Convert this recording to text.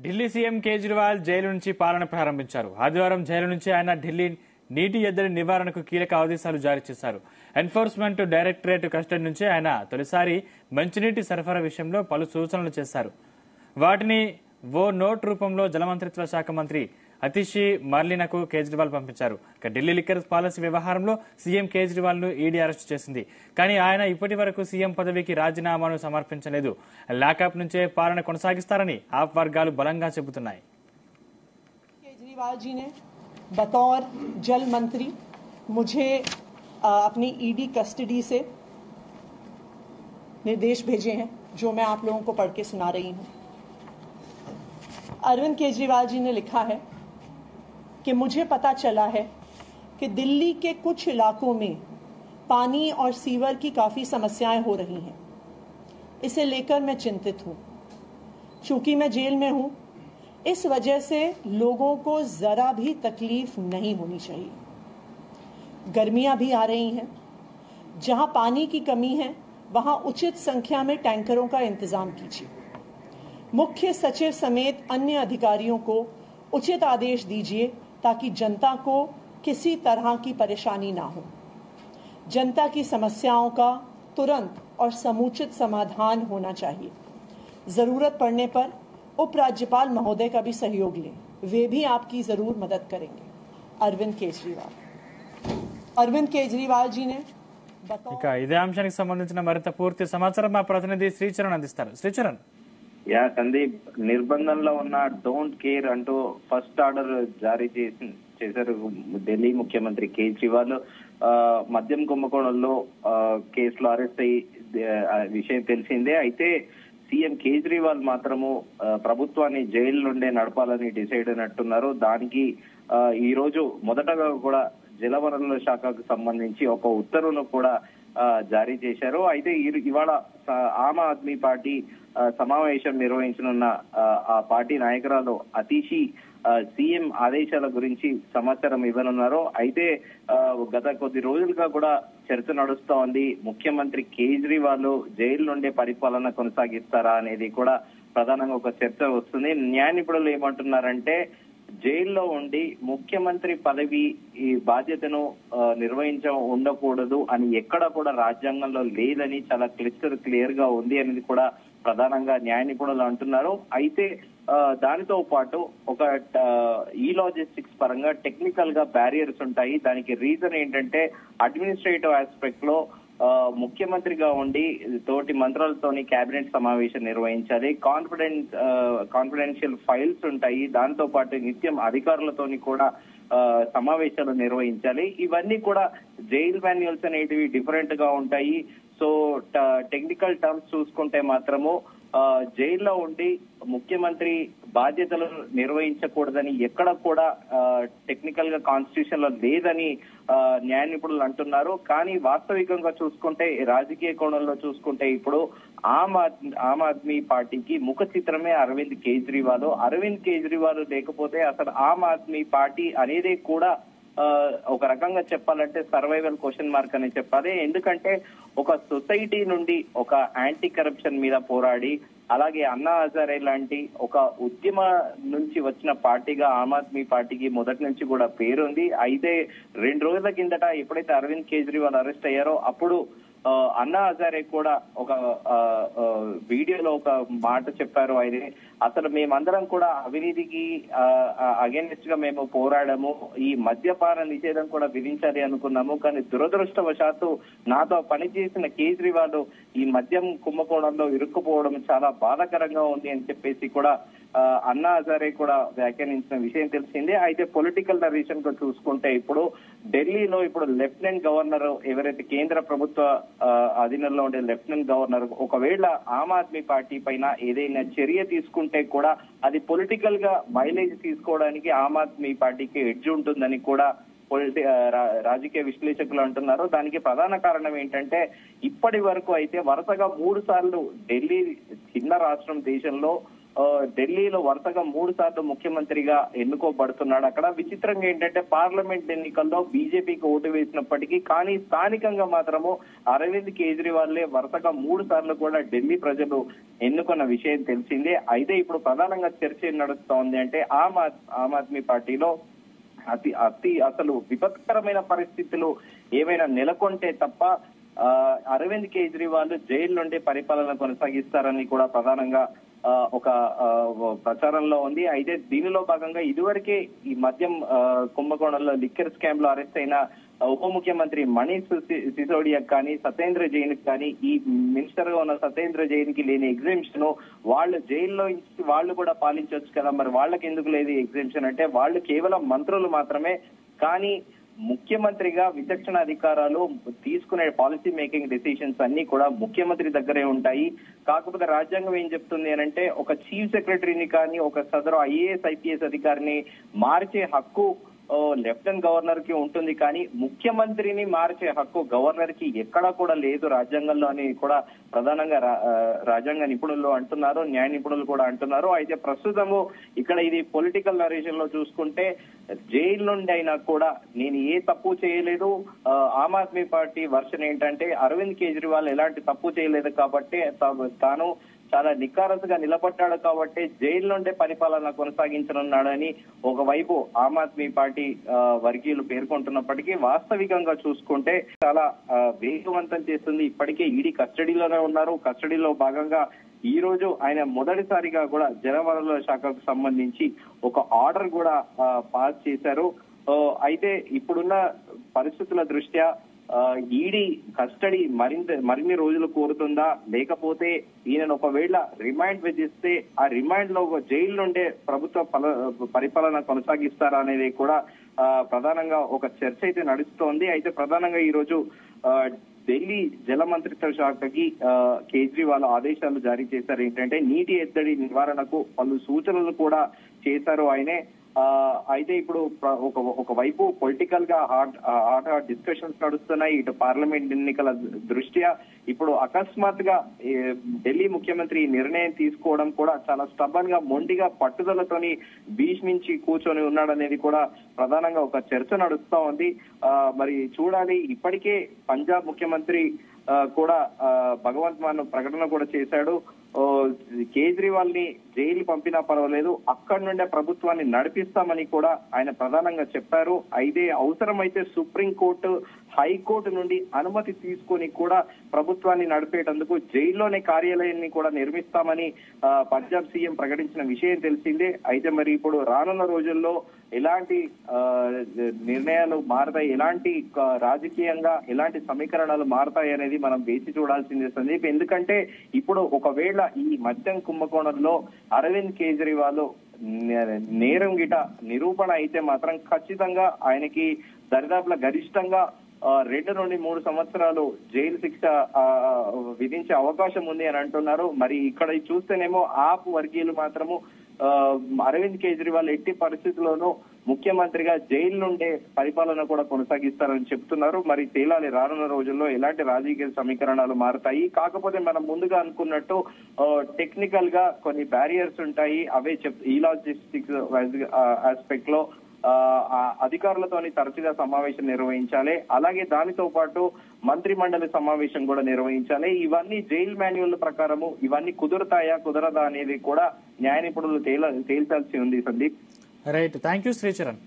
Delhi CM Kejriwal jail నుంచి పాలన ప్రారంభించారు. ఆదివారం జైలు నుంచి ఆయన ఢిల్లీ నీటి ఎద్దడి నివారణకు కీలక ఆదేశాలు జారీ చేశారు. ఎన్ఫోర్స్మెంట్ డైరెక్టరేట్ కస్టడీ నుంచి ఆయన తొలిసారి మంచినీటి సరఫరా విషయంలో పలు సూచనలు చేశారు. వాటిని ఓ నోట్ రూపంలో జలమంత్రిత్వ శాఖ మంత్రి అతిషి మర్లినకు కేజ్రీవాల్ పంపించారు. ఢిల్లీ లిక్కర్ పాలసీ వ్యవహారంలో సీఎం కేజ్రీవాల్ ను ఈడీ అరెస్టు చేసింది. కానీ ఆయన ఇప్పటి వరకు సీఎం పదవికి రాజీనామాను సమర్పించలేదు. లాకప్ నుంచే పాలన కొనసాగిస్తారని ఆప్ వర్గాలు బలంగా చెబుతున్నాయి. केजरीवाल जी ने बतौर जल मंत्री मुझे अपनी ईडी कस्टडी से निर्देश भेजे हैं, जो मैं आप लोगों को पढ़ के सुना रही हूं. अरविंद केजरीवाल जी ने लिखा है कि मुझे पता चला है कि दिल्ली के कुछ इलाकों में पानी और सीवर की काफ़ी समस्याएं हो रही हैं. इसे लेकर मैं चिंतित हूं. चूंकि मैं जेल में हूं, इस वजह से लोगों को ज़रा भी तकलीफ नहीं होनी चाहिए. गर्मियां भी आ रही हैं. जहां पानी की कमी है वहां उचित संख्या में टैंकरों का इंतजाम कीजिए. मुख्य सचिव समेत अन्य अधिकारियों को उचित आदेश दीजिए ताकि जनता को किसी तरह की परेशानी ना हो. जनता की समस्याओं का तुरंत और समुचित समाधान होना चाहिए. जरूरत पड़ने पर उपराज्यपाल महोदय का भी सहयोग लें, वे भी आपकी जरूर मदद करेंगे. अरविंद केजरीवाल जी ने ఇదే అంశానికి సంబంధించిన మరింత పూర్తి సమాచారం మా ప్రతినిధి శ్రీచరణ్ అందిస్తారు. శ్రీచరణ్. సందీప్, నిర్బంధంలో ఉన్న డోంట్ కేర్ అంటూ ఫస్ట్ ఆర్డర్ జారీ చేశారు ఢిల్లీ ముఖ్యమంత్రి కేజ్రీవాల్. మద్యం కుంభకోణంలో కేసులో అరెస్ట్ అయ్యి విషయం తెలిసిందే. అయితే సీఎం కేజ్రీవాల్ మాత్రము ప్రభుత్వాన్ని జైలు నుండే నడపాలని డిసైడ్ అయినట్టున్నారు. దానికి ఈ రోజు మొదటగా కూడా జలవనరుల శాఖకు సంబంధించి ఒక ఉత్తర్వును కూడా జారీ చేశారు. అయితే ఇవాళ ఆమ్ ఆద్మీ పార్టీ సమావేశం నిర్వహించనున్న ఆ పార్టీ నాయకురాలు అతిషి సీఎం ఆదేశాల గురించి సమాచారం ఇవ్వనున్నారు. అయితే గత కొద్ది రోజులుగా కూడా చర్చ నడుస్తా ఉంది. ముఖ్యమంత్రి కేజ్రీవాల్ జైలు నుండే పరిపాలన కొనసాగిస్తారా అనేది కూడా ప్రధానంగా ఒక చర్చ వస్తుంది. న్యాయ నిపుణులు ఏమంటున్నారంటే జైల్లో ఉండి ముఖ్యమంత్రి పదవి ఈ బాధ్యతను ఉండకూడదు అని ఎక్కడ కూడా రాజ్యాంగంలో లేదని చాలా క్లియర్ గా ఉంది అనేది కూడా ప్రధానంగా న్యాయ నిపుణులు అంటున్నారు. అయితే దానితో పాటు ఒక ఈ లాజిస్టిక్స్ పరంగా టెక్నికల్ గా బ్యారియర్స్ ఉంటాయి. దానికి రీజన్ ఏంటంటే అడ్మినిస్ట్రేటివ్ ఆస్పెక్ట్ లో ముఖ్యమంత్రిగా ఉండి తోటి మంత్రులతోని కేబినెట్ సమావేశం నిర్వహించాలి. కాన్ఫిడెన్షియల్ ఫైల్స్ ఉంటాయి. దాంతో పాటు నిత్యం అధికారులతోని కూడా సమావేశాలు నిర్వహించాలి. ఇవన్నీ కూడా జైల్ మాన్యువల్స్ అనేటివి డిఫరెంట్ గా ఉంటాయి. సో టెక్నికల్ టర్మ్స్ చూసుకుంటే మాత్రము జైల్లో ఉండి ముఖ్యమంత్రి బాధ్యతలు నిర్వహించకూడదని ఎక్కడ కూడా టెక్నికల్ గా కాన్స్టిట్యూషన్ లో లేదని న్యాయ నిపుణులు అంటున్నారు. కానీ వాస్తవికంగా చూసుకుంటే రాజకీయ కోణంలో చూసుకుంటే ఇప్పుడు ఆమ్ ఆద్మీ పార్టీకి ముఖ చిత్రమే అరవింద్ కేజ్రీవాల్. అరవింద్ కేజ్రీవాల్ లేకపోతే అసలు ఆమ్ ఆద్మీ పార్టీ అనేది కూడా ఒక రకంగా చెప్పాలంటే సర్వైవల్ క్వశ్చన్ మార్క్ అని చెప్పాలి. ఎందుకంటే ఒక సొసైటీ నుండి ఒక యాంటీ కరప్షన్ మీద పోరాడి అలాగే అన్నా హజారే లాంటి ఒక ఉద్యమ నుంచి వచ్చిన పార్టీగా ఆమ్ ఆద్మీ పార్టీకి మొదటి నుంచి కూడా పేరుంది. అయితే 2 రోజుల కిందట ఎప్పుడైతే అరవింద్ కేజ్రీవాల్ అరెస్ట్ అయ్యారో అప్పుడు అన్నా హజారే కూడా ఒక వీడియోలో ఒక మాట చెప్పారు. ఆయన అసలు మేమందరం కూడా అవినీతికి అగేన్స్ట్ గా మేము పోరాడము, ఈ మద్యపాన నిషేధం కూడా విధించాలి అనుకున్నాము. కానీ దురదృష్టవశాత్తు నాతో పనిచేసిన కేజ్రీవాల్ ఈ మద్యం కుంభకోణంలో ఇరుక్కుపోవడం చాలా బాధాకరంగా ఉంది అని చెప్పేసి కూడా అన్నా హజారే కూడా వ్యాఖ్యానించిన విషయం తెలిసిందే. అయితే పొలిటికల్ నరేషన్ గా చూసుకుంటే ఇప్పుడు ఢిల్లీలో ఇప్పుడు లెఫ్టినెంట్ గవర్నర్ ఎవరైతే కేంద్ర ప్రభుత్వ అధీనంలో ఉండే లెఫ్టినెంట్ గవర్నర్ ఒకవేళ ఆమ్ ఆద్మీ పార్టీ పైన ఏదైనా చర్య తీసుకుంటే కూడా అది పొలిటికల్ గా మైలేజ్ తీసుకోవడానికి ఆమ్ ఆద్మీ పార్టీకి ఎడ్జ్ ఉంటుందని కూడా రాజకీయ విశ్లేషకులు అంటున్నారు. దానికి ప్రధాన కారణం ఏంటంటే ఇప్పటి వరకు అయితే వరుసగా 3 సార్లు ఢిల్లీ చిన్న రాష్ట్రం దేశంలో ఢిల్లీలో వరుసగా 3 సార్లు ముఖ్యమంత్రిగా ఎన్నుకోబడుతున్నాడు. అక్కడ విచిత్రంగా ఏంటంటే పార్లమెంట్ ఎన్నికల్లో బీజేపీకి ఓటు వేసినప్పటికీ కానీ స్థానికంగా మాత్రము అరవింద్ కేజ్రీవాల్ వరుసగా 3 సార్లు కూడా ఢిల్లీ ప్రజలు ఎన్నుకున్న విషయం తెలిసిందే. అయితే ఇప్పుడు ప్రధానంగా చర్చ ఏం నడుస్తోంది అంటే ఆమ్ ఆద్మీ పార్టీలో అసలు విపత్కరమైన పరిస్థితులు ఏమైనా నెలకొంటే తప్ప అరవింద్ కేజ్రీవాల్ జైలు నుండి పరిపాలన కొనసాగిస్తారని కూడా ప్రధానంగా ఒక ప్రచారంలో ఉంది. అయితే దీనిలో భాగంగా ఇదివరకే ఈ మద్యం కుంభకోణంలో లిక్కర్ స్కామ్ లో అరెస్ట్ అయిన ఉప ముఖ్యమంత్రి మనీష్ సిసోడియా కానీ సత్యేంద్ర జైన్ కానీ ఈ మినిస్టర్ గా ఉన్న సత్యేంద్ర జైన్ కి లేని ఎగ్జిబిషన్ వాళ్ళు జైల్లో వాళ్ళు కూడా పాలించవచ్చు కదా, మరి వాళ్ళకి ఎందుకు లేదు ఎగ్జిబిషన్ అంటే వాళ్ళు కేవలం మంత్రులు మాత్రమే. కానీ ముఖ్యమంత్రిగా విచక్షణ అధికారాలు తీసుకునే పాలసీ మేకింగ్ డెసిషన్స్ అన్ని కూడా ముఖ్యమంత్రి దగ్గరే ఉంటాయి. కాకపోతే రాజ్యాంగం ఏం చెప్తుంది అంటే ఒక చీఫ్ సెక్రటరీని కానీ ఒక సదరు ఐఏఎస్ ఐపీఎస్ అధికారిని మార్చే హక్కు లెఫ్టినెంట్ గవర్నర్ కి ఉంటుంది, కానీ ముఖ్యమంత్రిని మార్చే హక్కు గవర్నర్ కి ఎక్కడా కూడా లేదు రాజ్యాంగంలో అని కూడా ప్రధానంగా రాజ్యాంగ నిపుణులు అంటున్నారు, న్యాయ నిపుణులు కూడా అంటున్నారు. అయితే ప్రస్తుతము ఇక్కడ ఇది పొలిటికల్ నరేషన్ లో చూసుకుంటే జైలు నుండి అయినా కూడా నేను ఏ తప్పు చేయలేదు. ఆమ్ ఆద్మీ పార్టీ వర్షన్ ఏంటంటే అరవింద్ కేజ్రీవాల్ ఎలాంటి తప్పు చేయలేదు కాబట్టి తాను చాలా నికారసుగా నిలబడ్డాడు కాబట్టి జైలు నుండే పరిపాలన కొనసాగించనున్నాడని ఒకవైపు ఆమ్ ఆద్మీ పార్టీ వర్గీయులు పేర్కొంటున్నప్పటికీ వాస్తవికంగా చూసుకుంటే చాలా వేగవంతం చేస్తుంది. ఇప్పటికే ఈడీ కస్టడీలోనే ఉన్నారు. కస్టడీలో భాగంగా ఈ రోజు ఆయన మొదటిసారిగా కూడా జలవనరుల శాఖకు సంబంధించి ఒక ఆర్డర్ కూడా పాస్ చేశారు. అయితే ఇప్పుడున్న పరిస్థితుల దృష్ట్యా ఈడీ కస్టడీ మరిన్ని రోజులు కోరుతుందా, లేకపోతే ఈయనను ఒకవేళ రిమాండ్ విధిస్తే ఆ రిమాండ్ లో జైలు నుండే ప్రభుత్వ పరిపాలన కొనసాగిస్తారా అనేది కూడా ప్రధానంగా ఒక చర్చ అయితే నడుస్తోంది. అయితే ప్రధానంగా ఈ రోజు ఢిల్లీ జల మంత్రిత్వ శాఖకి కేజ్రీవాల్ ఆదేశాలు జారీ చేశారు. ఏంటంటే నీటి ఎద్దడి నివారణకు పలు సూచనలు కూడా చేశారు ఆయనే. అయితే ఇప్పుడు ఒకవైపు పొలిటికల్ గా హాట్ డిస్కషన్స్ నడుస్తున్నాయి. ఇటు పార్లమెంట్ ఎన్నికల దృష్ట్యా ఇప్పుడు అకస్మాత్తుగా ఢిల్లీ ముఖ్యమంత్రి నిర్ణయం తీసుకోవడం కూడా చాలా స్టబన్ గా మొండిగా పట్టుదలతోని భీష్మించి కూర్చొని ఉన్నాడనేది కూడా ప్రధానంగా ఒక చర్చ నడుస్తా ఉంది. మరి చూడాలి. ఇప్పటికే పంజాబ్ ముఖ్యమంత్రి కూడా భగవంత్ మాన్ ప్రకటన కూడా చేశాడు. కేజ్రీవాల్ ని జైలు పంపినా పర్వాలేదు, అక్కడి నుండే ప్రభుత్వాన్ని నడిపిస్తామని కూడా ఆయన ప్రధానంగా చెప్పారు. అయితే అవసరమైతే సుప్రీంకోర్టు హైకోర్టు నుండి అనుమతి తీసుకొని కూడా ప్రభుత్వాన్ని నడిపేటందుకు జైల్లోనే కార్యాలయాన్ని కూడా నిర్మిస్తామని పంజాబ్ సీఎం ప్రకటించిన విషయం తెలిసిందే. అయితే మరి ఇప్పుడు రానున్న రోజుల్లో ఎలాంటి నిర్ణయాలు మారతాయి, ఎలాంటి రాజకీయంగా ఎలాంటి సమీకరణాలు మారతాయి అనేది మనం వేచి చూడాల్సిందే సందీప్. ఎందుకంటే ఇప్పుడు ఒకవేళ ఈ మద్యం కుంభకోణంలో అరవింద్ కేజ్రీవాల్ నేరం గిట నిరూపణ అయితే మాత్రం ఖచ్చితంగా ఆయనకి దరిదాపుల గరిష్టంగా 2 నుండి 3 సంవత్సరాలు జైలు శిక్ష విధించే అవకాశం ఉంది అని అంటున్నారు. మరి ఇక్కడ చూస్తేనేమో ఆప్ వర్గీయులు మాత్రము అరవింద్ కేజ్రీవాల్ ఎట్టి పరిస్థితుల్లోనూ ముఖ్యమంత్రిగా జైలు నుండే పరిపాలన కూడా కొనసాగిస్తారని చెప్తున్నారు. మరి తేలాలి రానున్న రోజుల్లో ఎలాంటి రాజకీయ సమీకరణాలు మారుతాయి. కాకపోతే మనం ముందుగా అనుకున్నట్టు టెక్నికల్ గా కొన్ని బ్యారియర్స్ ఉంటాయి. అవే ఈ లాజిస్టిక్స్ ఆస్పెక్ట్ లో అధికారులతోని తరచుగా సమావేశం నిర్వహించాలి. అలాగే దానితో పాటు మంత్రి మండలి సమావేశం కూడా నిర్వహించాలి. ఇవన్నీ జైల్ మాన్యువల్ ప్రకారము ఇవన్నీ కుదురుతాయా కుదరదా అనేది కూడా న్యాయ నిపుణులు తేల్చాల్సి ఉంది Sandeep. Right, thank you Sricharan.